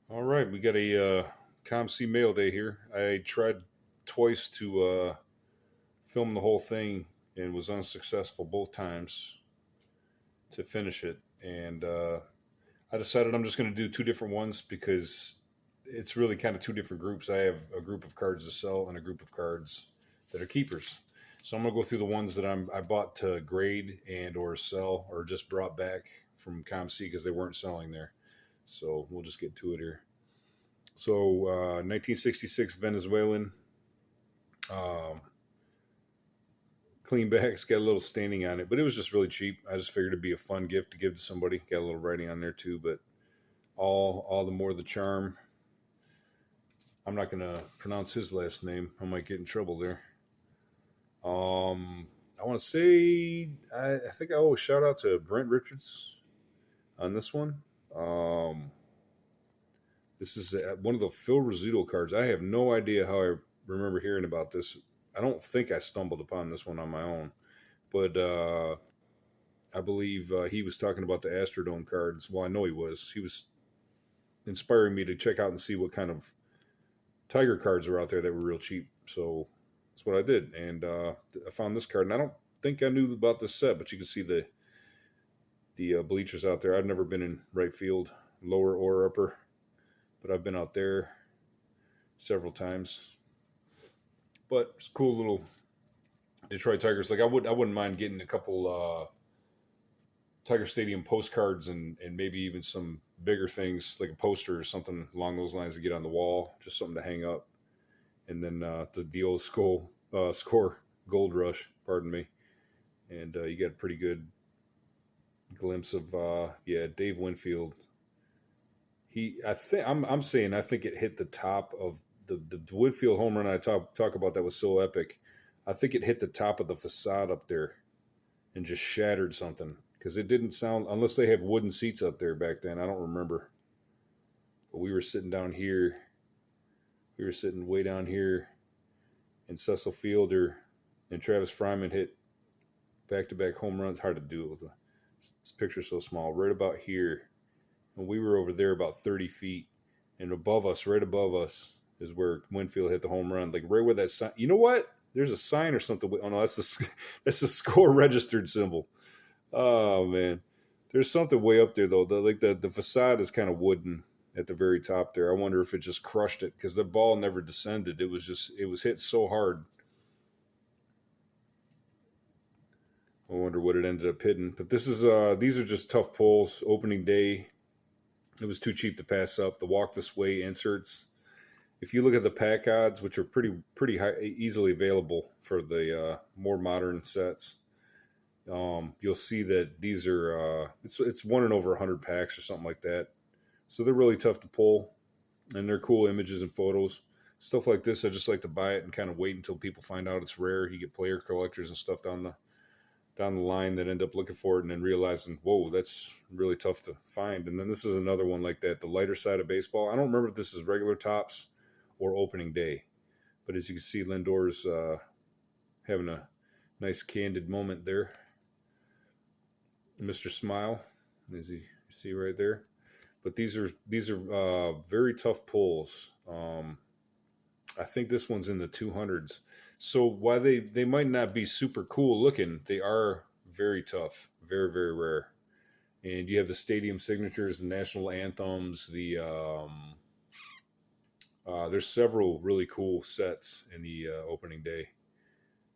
All right, we got a COMC Mailday here. I tried twice to film the whole thing and was unsuccessful both times to finish it. And I decided I'm just going to do two different ones because it's really kind of two different groups. I have a group of cards to sell and a group of cards that are keepers. So I'm going to go through the ones that I bought to grade and or sell or just brought back from COMC because they weren't selling there. So we'll just get to it here. So, 1966 Venezuelan um, clean bags got a little staining on it, but it was just really cheap. I just figured it'd be a fun gift to give to somebody. Got a little writing on there too, but all the more the charm. I'm not gonna pronounce his last name. I might get in trouble there. I want to say I think I owe a shout out to Brent Richards on this one. Um, This is one of the Phil Rizzuto cards. I have no idea how I remember hearing about this. I don't think I stumbled upon this one on my own, but I believe he was talking about the Astrodome cards. Well, I know he was. He was inspiring me to check out and see what kind of Tiger cards are out there that were real cheap. So that's what I did, and I found this card. And I don't think I knew about this set, but you can see the bleachers out there. I've never been in right field, lower or upper, but I've been out there several times. But it's cool little Detroit Tigers. Like I wouldn't mind getting a couple Tiger Stadium postcards and maybe even some bigger things like a poster or something along those lines to get on the wall, just something to hang up. And then the old score gold rush, pardon me. And you get a pretty good glimpse of Dave Winfield. I'm saying I think it hit the top of the Woodfield home run I talk about that was so epic. I think it hit the top of the facade up there and just shattered something because it didn't sound unless they have wooden seats up there back then. I don't remember, but we were sitting down here. We were sitting way down here, and Cecil Fielder and Travis Fryman hit back-to-back home runs. Hard to do it with this picture so small. Right about here, and we were over there about 30 feet, and right above us, is where Winfield hit the home run. Like right where that sign. You know what? There's a sign or something. Oh no, that's the score registered symbol. Oh man, there's something way up there though. The facade is kind of wooden at the very top there. I wonder if it just crushed it because the ball never descended. It was hit so hard. I wonder what it ended up hitting. But these are just tough pulls. Opening day, it was too cheap to pass up. The walk this way inserts. If you look at the pack odds, which are pretty high, easily available for the more modern sets, you'll see that these are it's one in over 100 packs or something like that. So they're really tough to pull, and they're cool images and photos. Stuff like this, I just like to buy it and kind of wait until people find out it's rare. You get player collectors and stuff down the line that end up looking for it and then realizing, whoa, that's really tough to find. And then this is another one like that, the lighter side of baseball. I don't remember if this is regular tops or opening day, but as you can see, Lindor's having a nice candid moment there. Mr. Smile, as you see right there. But these are very tough pulls. I think this one's in the 200s. So while they might not be super cool looking, they are very tough, very very rare. And you have the stadium signatures, the national anthems. There's several really cool sets in the opening day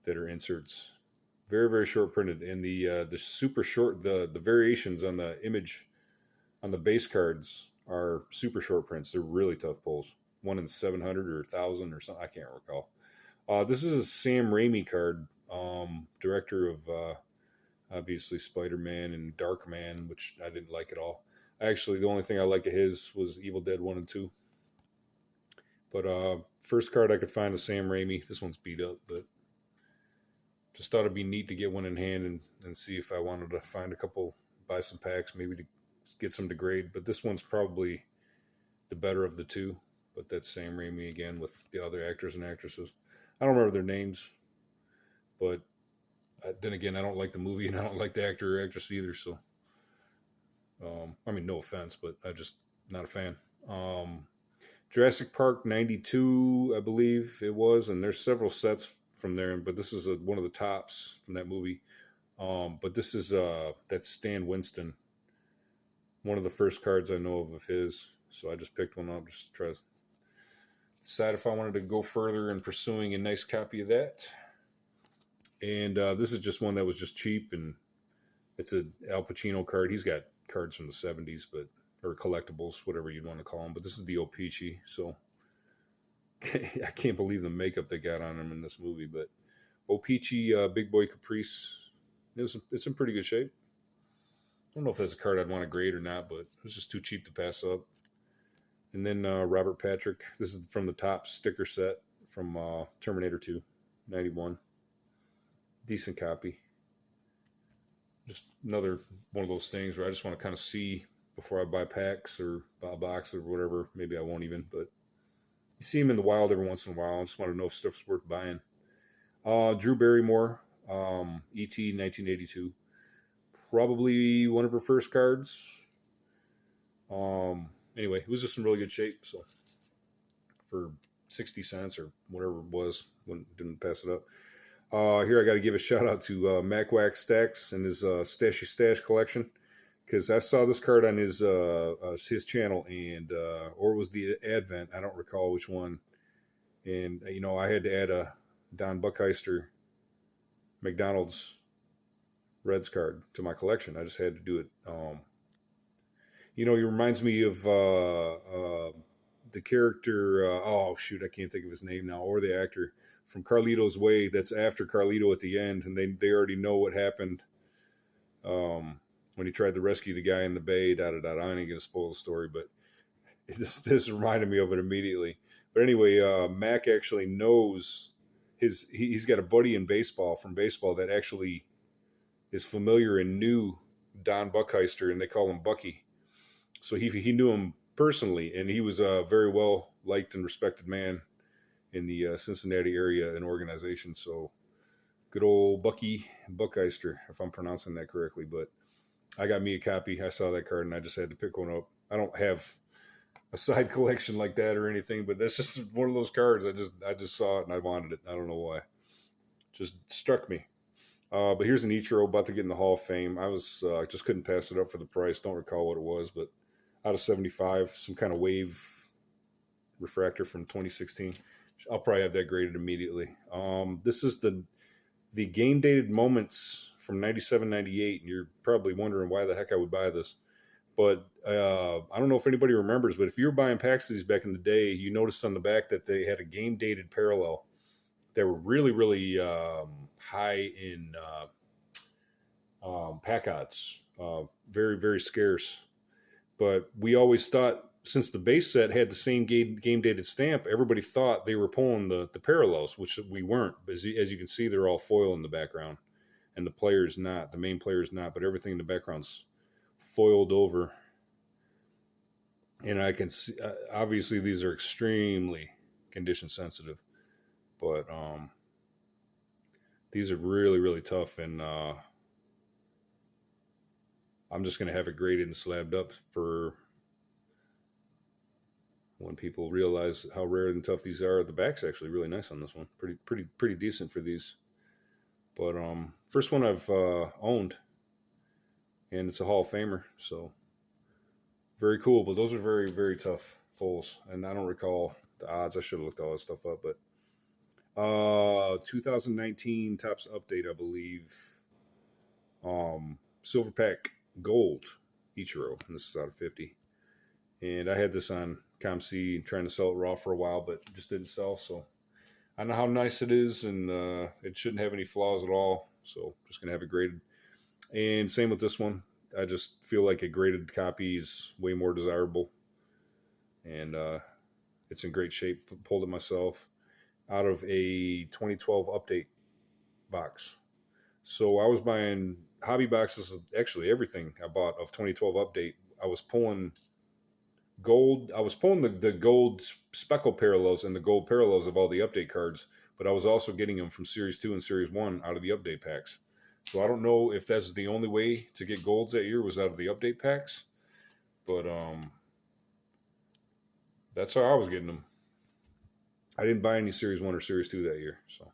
that are inserts. Very very short printed, and the super short the variations on the image on the base cards are super short prints. They're really tough pulls. One in 700 or 1,000 or something. I can't recall. This is a Sam Raimi card, director of obviously Spider-Man and Darkman, which I didn't like at all. Actually, the only thing I like of his was Evil Dead 1 and 2. But first card I could find is Sam Raimi. This one's beat up, but just thought it'd be neat to get one in hand and see if I wanted to find a couple, buy some packs, maybe to get some to grade. But this one's probably the better of the two. But that's Sam Raimi again with the other actors and actresses. I don't remember their names, but then again, I don't like the movie and I don't like the actor or actress either. So, I mean, no offense, but I'm just not a fan. Um, Jurassic Park 92, I believe it was, and there's several sets from there, but this is one of the tops from that movie. But this is that's Stan Winston, one of the first cards I know of his. So I just picked one up just to try to decide if I wanted to go further in pursuing a nice copy of that. And this is just one that was just cheap, and it's a Al Pacino card. He's got cards from the 70s, but or collectibles, whatever you'd want to call them. But this is the o-pee-chee, so I can't believe the makeup they got on him in this movie. But o-pee-chee, Big Boy Caprice, it's in pretty good shape. I don't know if that's a card I'd want to grade or not, but it's just too cheap to pass up. And then Robert Patrick. This is from the top sticker set from Terminator 2, 91. Decent copy. Just another one of those things where I just want to kind of see before I buy packs or buy a box or whatever. Maybe I won't even, but you see them in the wild every once in a while. I just want to know if stuff's worth buying. Drew Barrymore, E.T. 1982. Probably one of her first cards. Anyway, it was just in really good shape. So for 60 cents or whatever it was, didn't pass it up. Here I got to give a shout out to Mac Wax Stacks and his Stashy Stash collection, because I saw this card on his channel, and or it was the Advent, I don't recall which one. And you know, I had to add a Don Buckheister McDonald's Reds card to my collection. I just had to do it. You know, he reminds me of the character. Oh shoot, I can't think of his name now, or the actor from Carlito's Way. That's after Carlito at the end, and they already know what happened when he tried to rescue the guy in the bay. I ain't gonna spoil the story, but this reminded me of it immediately. But anyway, Mac actually knows he's got a buddy in baseball that actually is familiar and knew Don Buckheister, and they call him Bucky. So he knew him personally, and he was a very well liked and respected man in the Cincinnati area and organization. So good old Bucky Buckheister, if I'm pronouncing that correctly. But I got me a copy. I saw that card and I just had to pick one up. I don't have a side collection like that or anything, but that's just one of those cards. I just saw it and I wanted it. I don't know why. Just struck me. But here's an Ichiro about to get in the Hall of Fame. I was just couldn't pass it up for the price. Don't recall what it was, but out of 75, some kind of wave refractor from 2016. I'll probably have that graded immediately. This is the game dated moments from 97, 98. And you're probably wondering why the heck I would buy this. But I don't know if anybody remembers, but if you were buying packs of these back in the day, you noticed on the back that they had a game dated parallel. They were really, really high in pack odds. Very, very scarce. But we always thought, since the base set had the same game dated stamp, everybody thought they were pulling the parallels, which we weren't. As you can see, they're all foil in the background, and the player's not. The main player's not, but everything in the background's foiled over. And I can see, obviously, these are extremely condition sensitive, but these are really, really tough, and I'm just going to have it graded and slabbed up for when people realize how rare and tough these are. The back's actually really nice on this one. Pretty decent for these. But first one I've owned, and it's a Hall of Famer, so very cool. But those are very, very tough pulls, and I don't recall the odds. I should have looked all that stuff up. But 2019 Topps Update, I believe. Silver Pack Gold Ichiro, and this is out of 50. And I had this on COMC trying to sell it raw for a while, but it just didn't sell. So I know how nice it is, and it shouldn't have any flaws at all. So just gonna have it graded. And same with this one. I just feel like a graded copy is way more desirable, and it's in great shape. Pulled it myself out of a 2012 update box. So I was buying hobby boxes of actually everything I bought of 2012 update. I was pulling gold. I was pulling the gold speckle parallels and the gold parallels of all the update cards, but I was also getting them from Series 2 and Series 1 out of the update packs. So I don't know if that's the only way to get golds that year was out of the update packs, but That's how I was getting them. I didn't buy any Series 1 or Series 2 that year. So,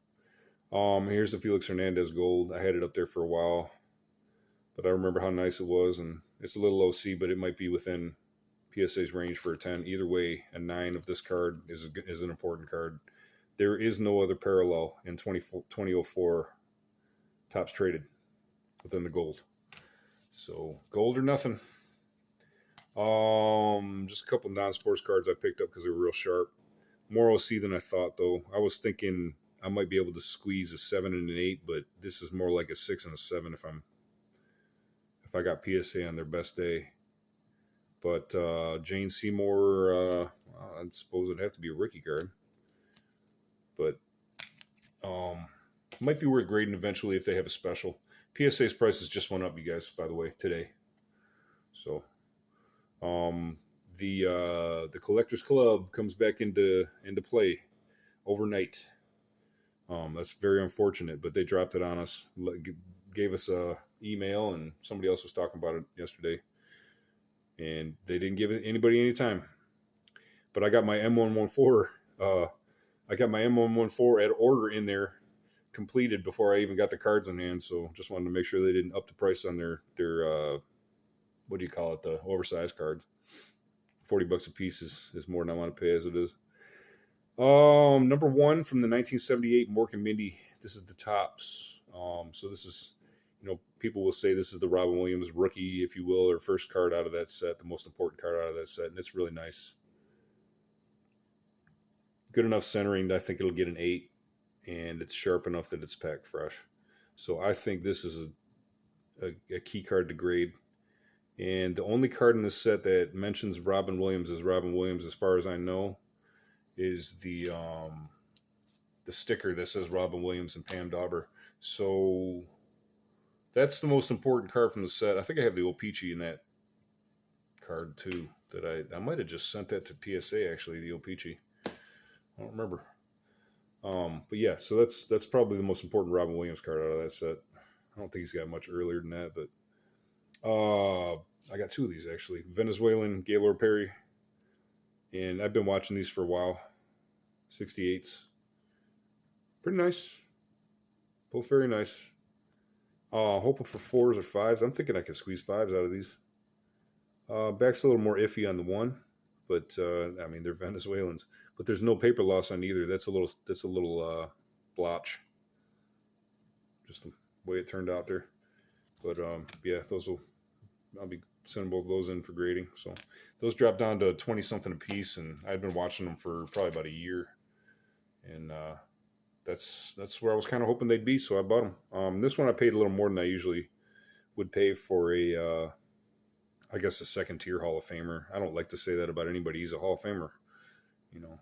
here's the Felix Hernandez gold. I had it up there for a while, but I remember how nice it was, and it's a little OC, but it might be within PSA's range for a 10. Either way, a 9 of this card is an important card. There is no other parallel in 2004 tops traded within the gold. So gold or nothing. Just a couple non-sports cards I picked up because they were real sharp. More OC than I thought, though. I was thinking I might be able to squeeze a 7 and an 8, but this is more like a 6 and a 7 if I got PSA on their best day. But Jane Seymour, I suppose it'd have to be a rookie card. But might be worth grading eventually if they have a special. PSA's prices just went up, you guys, by the way, today. So the Collectors Club comes back into play overnight. That's very unfortunate, but they dropped it on us, gave us a email, and somebody else was talking about it yesterday, and they didn't give anybody any time. But I got my M114. I got my M114 at order in there, completed before I even got the cards in hand. So just wanted to make sure they didn't up the price on their what do you call it, the oversized cards. $40 a piece is more than I want to pay as it is. Number 1 from the 1978 Mork and Mindy. This is the tops. So this is, people will say this is the Robin Williams rookie, if you will, or first card out of that set, the most important card out of that set, and it's really nice. Good enough centering that I think it'll get an 8, and it's sharp enough that it's packed fresh. So I think this is a key card to grade. And the only card in this set that mentions Robin Williams as Robin Williams, as far as I know, is the sticker that says Robin Williams and Pam Dauber. So that's the most important card from the set. I think I have the o-pee-chee in that card too. That I might have just sent that to PSA actually, the o-pee-chee. I don't remember. But yeah, so that's probably the most important Robin Williams card out of that set. I don't think he's got much earlier than that, but I got 2 of these actually. Venezuelan Gaylord Perry, and I've been watching these for a while. 68s, pretty nice. Both very nice. Hoping for 4s or 5s. I'm thinking I can squeeze 5s out of these. Back's a little more iffy on the 1, but I mean they're Venezuelans. But there's no paper loss on either. That's a little blotch. Just the way it turned out there. But yeah, I'll be sending both of those in for grading. So those dropped down to 20 something a piece, and I've been watching them for probably about a year. And that's where I was kind of hoping they'd be, so I bought them. This one I paid a little more than I usually would pay for I guess a second tier Hall of Famer. I don't like to say that about anybody. He's a Hall of Famer.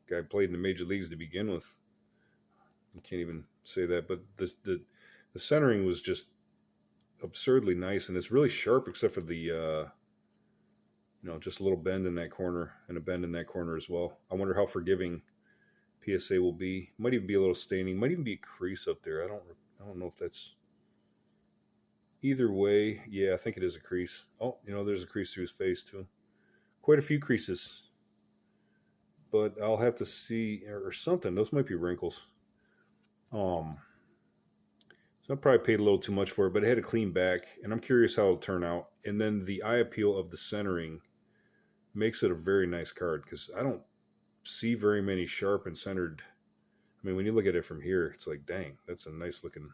Guy played in the major leagues to begin with. I can't even say that, but the centering was just absurdly nice, and it's really sharp except for the just a little bend in that corner and a bend in that corner as well. I wonder how forgiving PSA will be. Might even be a little staining. Might even be a crease up there. I don't know if that's either way. Yeah, I think it is a crease. Oh, there's a crease through his face too. Quite a few creases, but I'll have to see or something. Those might be wrinkles. So I probably paid a little too much for it, but it had a clean back, and I'm curious how it'll turn out. And then the eye appeal of the centering makes it a very nice card, because I don't see very many sharp and centered. I mean, when you look at it from here, it's like, dang, that's a nice looking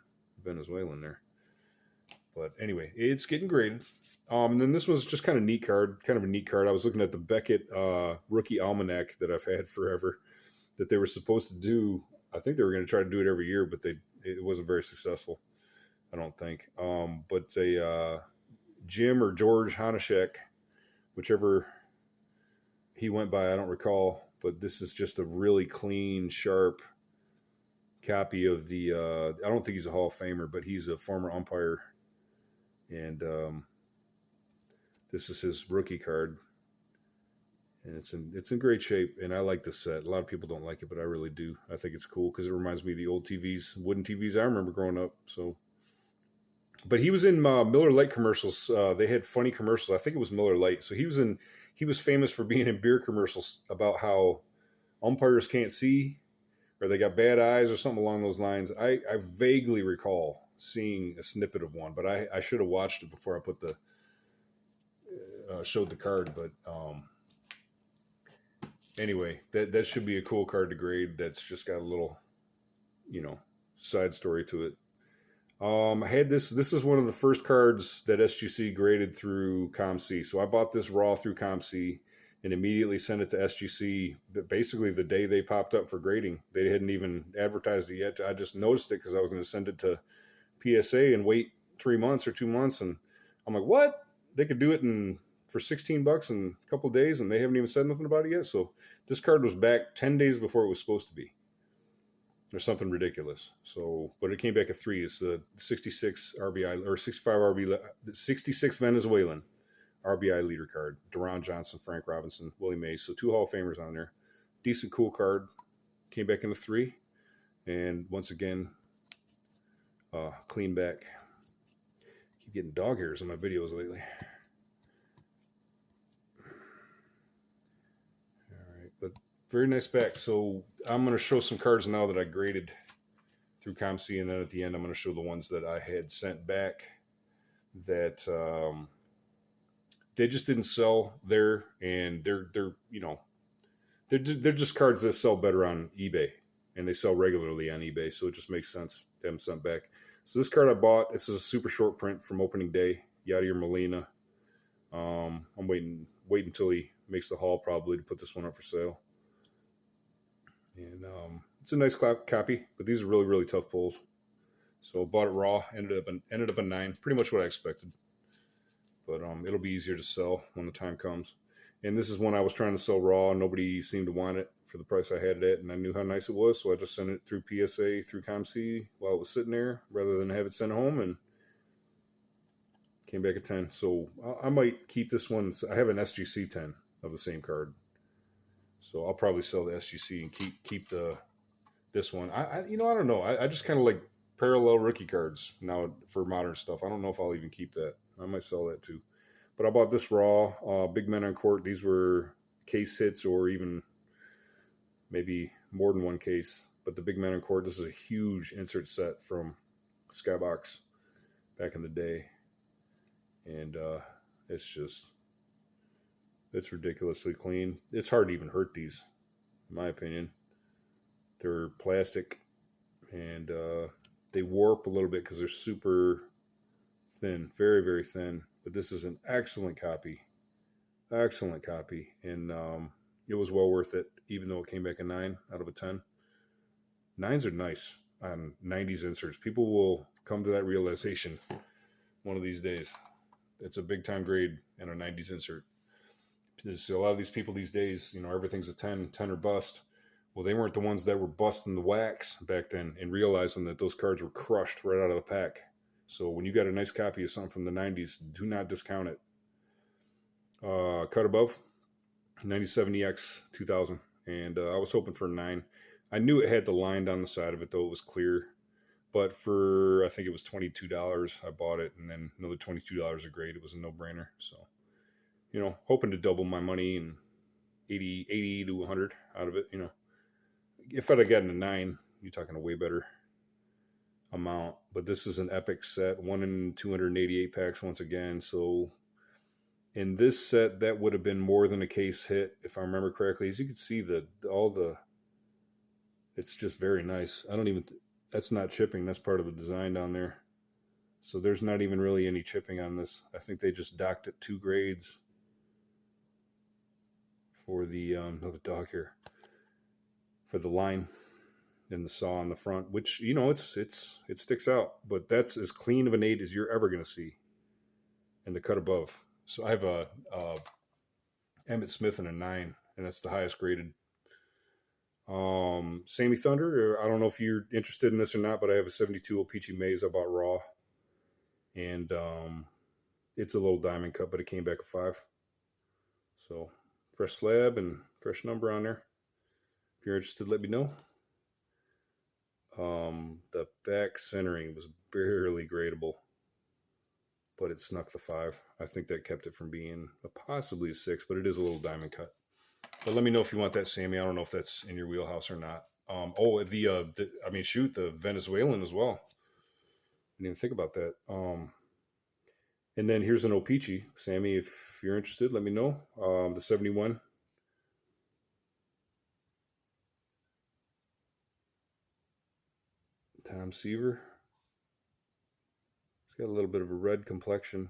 Venezuelan there. But anyway, it's getting graded. And then this was just kind of a neat card. I was looking at the Beckett Rookie Almanac that I've had forever, that they were supposed to do. I think they were going to try to do it every year, but it wasn't very successful, I don't think. But Jim or George Hanashek, whichever he went by, I don't recall. But this is just a really clean, sharp copy of the. I don't think he's a Hall of Famer, but he's a former umpire, and this is his rookie card, and it's in great shape. And I like this set. A lot of people don't like it, but I really do. I think it's cool because it reminds me of the old TVs, wooden TVs I remember growing up. So, but he was in Miller Lite commercials. They had funny commercials. I think it was Miller Lite. So he was in he was famous for being in beer commercials about how umpires can't see or they got bad eyes or something along those lines. I vaguely recall seeing a snippet of one, but I should have watched it before I put the showed the card. But anyway, that should be a cool card to grade. That's just got a little, side story to it. I had this. This is one of the first cards that SGC graded through COMC. So I bought this raw through COMC and immediately sent it to SGC. Basically, the day they popped up for grading, they hadn't even advertised it yet. I just noticed it because I was going to send it to PSA and wait 3 months or 2 months, and I'm like, what? They could do it for $16 in a couple of days, and they haven't even said nothing about it yet. So this card was back 10 days before it was supposed to be. Or something ridiculous. So, but it came back at 3. It's the 66 RBI or 65 RBI, 66 Venezuelan RBI leader card. Deron Johnson, Frank Robinson, Willie Mays. So 2 Hall of Famers on there. Decent, cool card. Came back in a 3, and once again, clean back. Keep getting dog hairs in my videos lately. All right, but very nice back. So I'm going to show some cards now that I graded through COMC, and then at the end I'm going to show the ones that I had sent back that they just didn't sell there, and they're just cards that sell better on eBay, and they sell regularly on eBay, so it just makes sense to have them sent back. So this card I bought, this is a super short print from opening day, Yadier Molina. I'm waiting until he makes the haul probably to put this one up for sale. And it's a nice copy, but these are really, really tough pulls. So bought it raw, ended up a 9, pretty much what I expected. But it'll be easier to sell when the time comes. And this is one I was trying to sell raw. Nobody seemed to want it for the price I had it at, and I knew how nice it was, so I just sent it through PSA, through COMC while it was sitting there, rather than have it sent home, and came back at 10. So I might keep this one. I have an SGC 10 of the same card, so I'll probably sell the SGC and keep this one. I don't know. I just kind of like parallel rookie cards now for modern stuff. I don't know if I'll even keep that. I might sell that too. But I bought this raw, Big Men on Court. These were case hits or even maybe more than one case. But the Big Men on Court, this is a huge insert set from Skybox back in the day. And it's ridiculously clean. It's hard to even hurt these, in my opinion. They're plastic, and they warp a little bit because they're super thin, very, very thin. But this is an excellent copy. Excellent copy. And it was well worth it, even though it came back a 9 out of a 10. 9s are nice on 90s inserts. People will come to that realization one of these days. It's a big time grade in a 90s insert. So a lot of these people these days, everything's a 10 or bust. Well, they weren't the ones that were busting the wax back then and realizing that those cards were crushed right out of the pack. So when you got a nice copy of something from the 90s, do not discount it. Cut above, 97 EX 2000. And I was hoping for a 9. I knew it had the line down the side of it, though it was clear. But for, I think it was $22, I bought it. And then another $22 a grade. It was a no-brainer. So, hoping to double my money and 80 to 100 out of it, If I'd have gotten a 9, you're talking a way better amount. But this is an epic set, 1 in 288 packs once again. So in this set, that would have been more than a case hit, if I remember correctly. As you can see, it's just very nice. That's not chipping. That's part of the design down there. So there's not even really any chipping on this. I think they just docked it 2 grades for the another dog here, for the line and the saw on the front, which it sticks out, but that's as clean of an 8 as you're ever going to see. And the cut above. So I have a Emmett Smith and a 9, and that's the highest graded. Sammy Thunder, I don't know if you're interested in this or not, but I have a 72 o-pee-chee Maze I bought raw, and it's a little diamond cut, but it came back a 5. So fresh slab and fresh number on there. If you're interested, let me know. The back centering was barely gradable, but it snuck the 5. I think that kept it from being possibly a 6, but it is a little diamond cut. But let me know if you want that, Sammy. I don't know if that's in your wheelhouse or not. The Venezuelan as well. Didn't even think about that. And then here's an o-pee-chee, Sammy. If you're interested, let me know. The 71. Tom Seaver. It's got a little bit of a red complexion.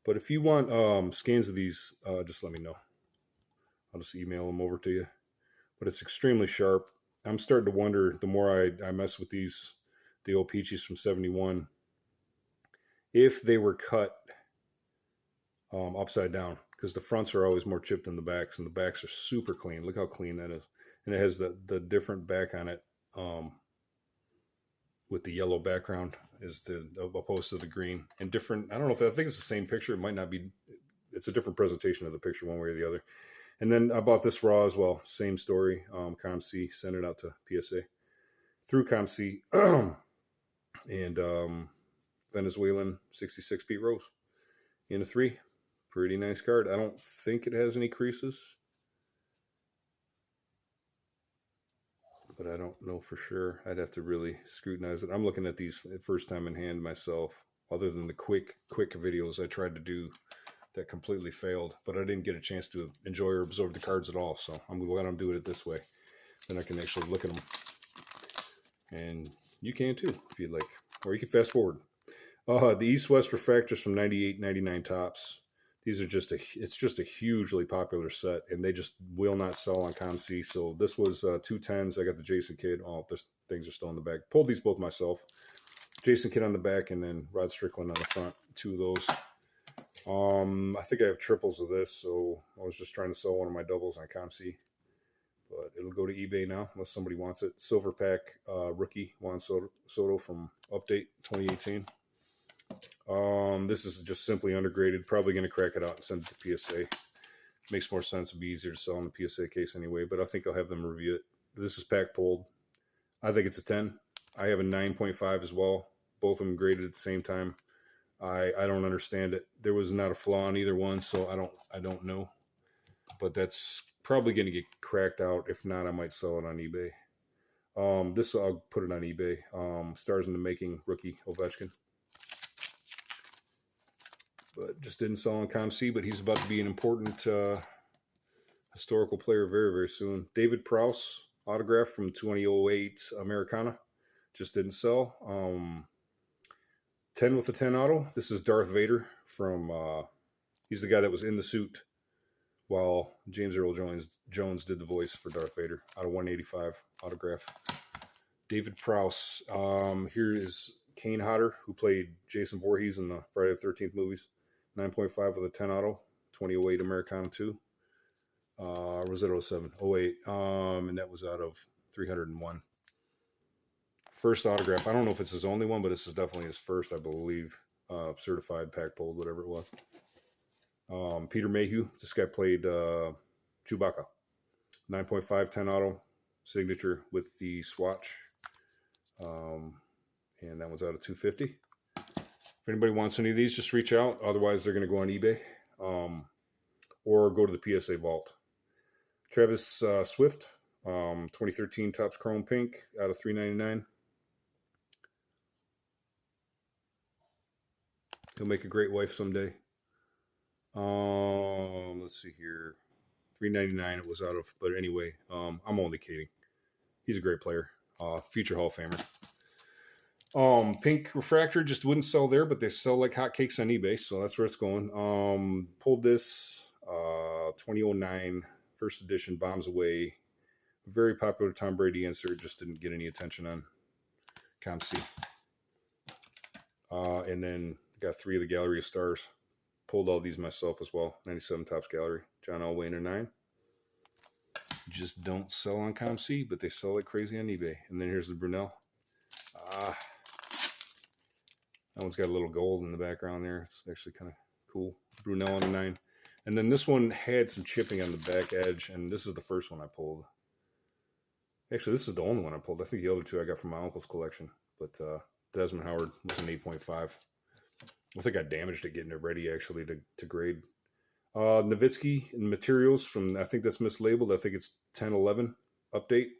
But if you want scans of these, just let me know. I'll just email them over to you. But it's extremely sharp. I'm starting to wonder, the more I mess with these, the o-pee-chees from 71, if they were cut upside down, because the fronts are always more chipped than the backs, and the backs are super clean. Look how clean that is. And it has the different back on it with the yellow background is opposed to the green. And different, I don't know if I think it's the same picture. It might not be. It's a different presentation of the picture one way or the other. And then I bought this raw as well. Same story. COMC sent it out to PSA through COMC. And Venezuelan 66 Pete Rose in a 3. Pretty nice card. I don't think it has any creases, but I don't know for sure. I'd have to really scrutinize it. I'm looking at these first time in hand myself. Other than the quick videos I tried to do that completely failed, but I didn't get a chance to enjoy or absorb the cards at all. So I'm glad I'm doing it this way. Then I can actually look at them, and you can too if you'd like, or you can fast forward. The East-West refractors from 98, 99 tops. These are it's just a hugely popular set, and they just will not sell on COMC. So this was 210s. I got the Jason Kidd. Oh, these things are still in the bag. Pulled these both myself. Jason Kidd on the back, and then Rod Strickland on the front. 2 of those. I think I have triples of this, so I was just trying to sell one of my doubles on COMC. But it'll go to eBay now, unless somebody wants it. Silver pack rookie Juan Soto from Update 2018. This is just simply undergraded. Probably going to crack it out and send it to PSA. Makes more sense. It'd be easier to sell in the PSA case anyway, but I think I'll have them review it. This is pack pulled. I think it's a 10. I have a 9.5 as well. Both of them graded at the same time. I don't understand it. There was not a flaw on either one, so I don't know. But that's probably going to get cracked out. If not, I might sell it on eBay. This I'll put it on eBay. Stars in the Making rookie Ovechkin. But just didn't sell on COMC, but he's about to be an important historical player very, very soon. David Prowse, autograph from 2008 Americana. Just didn't sell. 10 with a 10 auto. This is Darth Vader from, he's the guy that was in the suit while James Earl Jones did the voice for Darth Vader. Out of 185 autograph. David Prowse. Here is Kane Hodder, who played Jason Voorhees in the Friday the 13th movies. 9.5 with a 10 auto. 2008 Americana 2. Or was it 07? 08. And that was out of 301. First autograph. I don't know if it's his only one, but this is definitely his first, I believe. Certified, pack pulled, whatever it was. Peter Mayhew. This guy played Chewbacca. 9.5, 10 auto. Signature with the swatch. And that one's out of 250. If anybody wants any of these, just reach out. Otherwise, they're going to go on eBay. Or go to the PSA vault. Travis Swift. 2013 Topps Chrome Pink out of $3.99. He'll make a great wife someday. Let's see here. $3.99 it was out of, but anyway, I'm only kidding. He's a great player. Future Hall of Famer. Pink Refractor just wouldn't sell there, but they sell like hotcakes on eBay, so that's where it's going. Pulled this 2009 first edition Bombs Away. Very popular Tom Brady insert, just didn't get any attention on COMC. And then got 3 of the Gallery of Stars. Pulled all these myself as well. 97 Topps Gallery. John Elway in a 9. Just don't sell on COMC, but they sell like crazy on eBay. And then here's the Brunel. That one's got a little gold in the background there. It's actually kind of cool. Brunel on a 9. And then this one had some chipping on the back edge, and this is the first one I pulled. Actually, this is the only one I pulled. I think the other 2 I got from my uncle's collection. But Desmond Howard was an 8.5. I think I damaged it getting it ready actually to grade. Nowitzki and materials from, I think that's mislabeled. I think it's 10-11 update,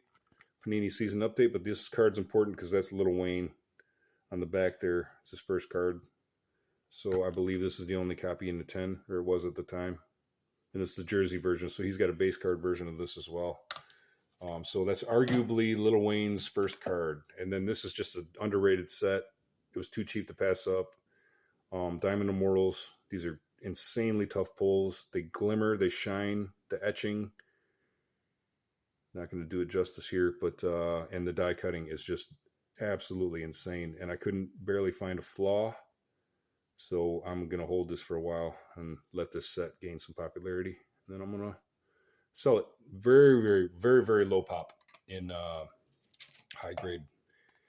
Panini season update. But this card's important because that's Little Wayne on the back there. It's his first card. So I believe this is the only copy in the 10, or it was at the time. And it's the jersey version. So he's got a base card version of this as well. So that's arguably Little Wayne's first card. And then this is just an underrated set. It was too cheap to pass up. Diamond Immortals. These are insanely tough pulls. They glimmer, they shine, the etching. Not going to do it justice here, but and the die cutting is just absolutely insane. And I couldn't barely find a flaw. So I'm going to hold this for a while and let this set gain some popularity. And then I'm going to sell it. Very, very, very, very low pop in high grade,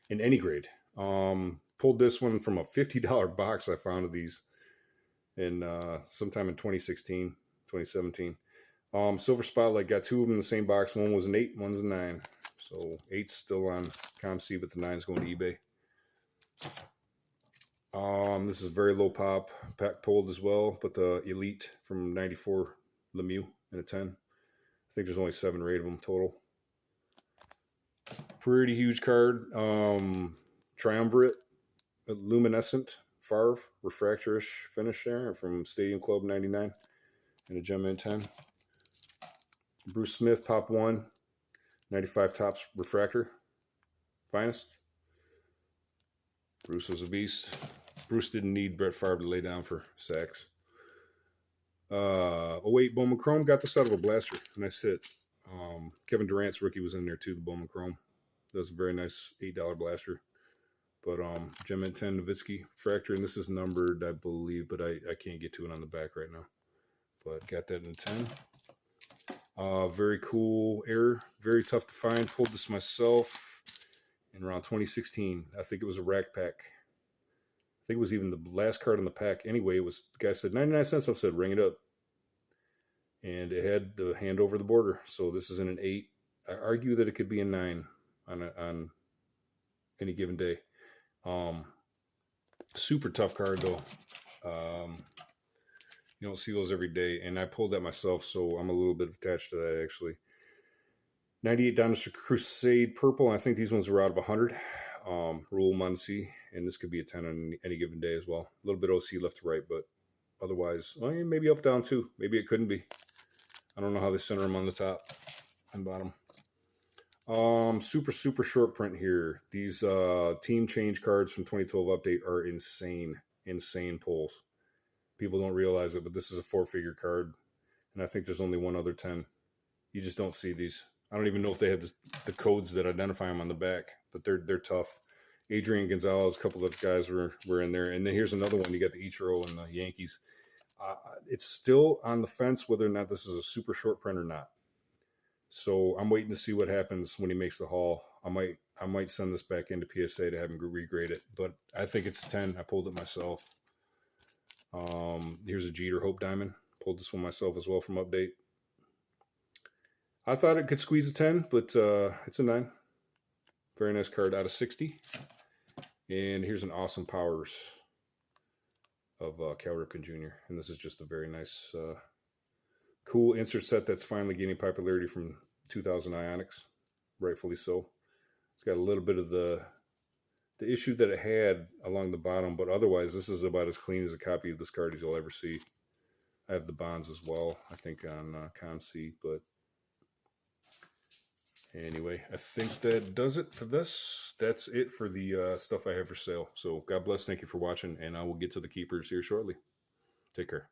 in any grade. Pulled this one from a $50 box I found of these in sometime in 2016, 2017. Silver Spotlight, got two of them in the same box. One was an 8, one's a 9. So 8's still on COMC, but the 9's going to eBay. This is very low pop. Pack pulled as well, but the Elite from 94 Lemieux in a 10. I think there's only 7 or 8 of them total. Pretty huge card. Triumvirate, luminescent, Favre, refractorish finish there from Stadium Club 99 and a Gem in 10. Bruce Smith, Pop 1, 95 Topps refractor, finest. Bruce was a beast. Bruce didn't need Brett Favre to lay down for sacks. 08 Bowman Chrome, got this out of a blaster. Nice hit. Kevin Durant's rookie was in there too, the Bowman Chrome. That was a very nice $8 blaster. But Gem in 10 Nowitzki refractor, and this is numbered, I believe, but I can't get to it on the back right now. But got that in 10. Very cool error. Very tough to find. Pulled this myself in around 2016. I think it was a rack pack. I think it was even the last card in the pack. Anyway, it was, the guy said 99 cents. I said, ring it up. And it had the hand over the border. So this is in an 8. I argue that it could be a 9 on any given day. Super tough card though. You don't see those every day, and I pulled that myself, so I'm a little bit attached to that actually. 98 Dinosaur Crusade purple. I think these ones were out of 100. Rule Muncie, and this could be a 10 on any given day as well. A little bit OC left to right, but otherwise, well, maybe up down too. Maybe it couldn't be. I don't know how they center them on the top and bottom. Super short print here. These team change cards from 2012 update are insane pulls. People don't realize it, but this is a 4-figure card, and I think there's only one other 10. You just don't see these. I don't even know if they have the codes that identify them on the back, but they're tough. Adrian Gonzalez, a couple of guys were in there, and then here's another one. You got the Ichiro and the Yankees. It's still on the fence whether or not this is a super short print or not. So I'm waiting to see what happens when he makes the haul. I might send this back into PSA to have him regrade it, but I think it's 10. I pulled it myself. Here's a Jeter Hope Diamond. Pulled this one myself as well from update. I thought it could squeeze a 10, but it's a 9. Very nice card out of 60. And here's an awesome Powers of Cal Ripken Jr. And this is just a very nice, cool insert set that's finally gaining popularity from 2000 Ionics. Rightfully so. It's got a little bit of the issue that it had along the bottom, but otherwise this is about as clean as a copy of this card as you'll ever see. I have the bonds as well, I think, on COMC, but anyway, I think that does it for this. That's it for the stuff I have for sale. So God bless, thank you for watching, and I will get to the keepers here shortly. Take care.